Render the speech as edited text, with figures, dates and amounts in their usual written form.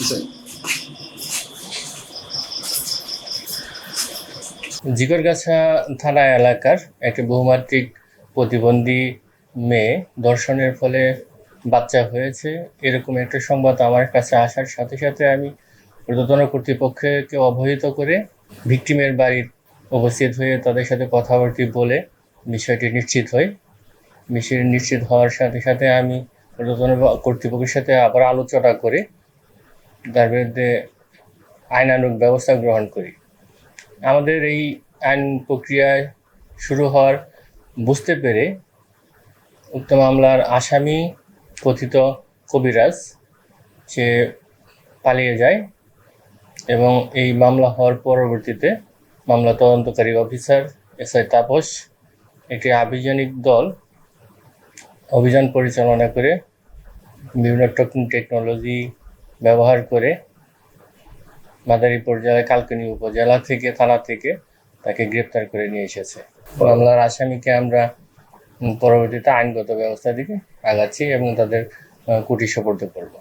বিষয়? জিকরগাছা থানা এলাকার একটি বহুমাত্রিক প্রতিবন্ধী মেয়ে ধর্ষণের ফলে বাচ্চা হয়েছে, এরকম একটা সংবাদ আমার কাছে আসার সাথে সাথে আমি ঊর্ধ্বতন কর্তৃপক্ষকে অবহিত করে ভিকটিমের বাড়ির উপস্থিত হয়ে তাদের সাথে কথাবার্তা বলে বিষয়টি নিশ্চিত হই। বিষয়টি নিশ্চিত হওয়ার সাথে সাথে আমি ঊর্ধ্বতন কর্তৃপক্ষের সাথে আবার আলোচনা করে তার বিরুদ্ধে আইনানুগ ব্যবস্থা গ্রহণ করি। আমাদের এই আইন প্রক্রিয়ায় শুরু হওয়ার বুঝতে পেরে উক্ত মামলার আসামি কথিত কবিরাজ সে পালিয়ে যায় এবং এই মামলা হওয়ার পরবর্তীতে মামলা তদন্তকারী অফিসার SI তাপস একটি আভিযানিক দল অভিযান পরিচালনা করে বিভিন্ন টেকনোলজি ব্যবহার করে মাদারীপুর জেলার কালকিনি উপজেলা থেকে থানা থেকে তাকে গ্রেপ্তার করে নিয়ে এসেছে। মামলার আসামিকে আমরা পরবর্তীতে আইনগত ব্যবস্থা দিকে আগাচ্ছি এবং তাদের কোর্টে সোপর্দ করব।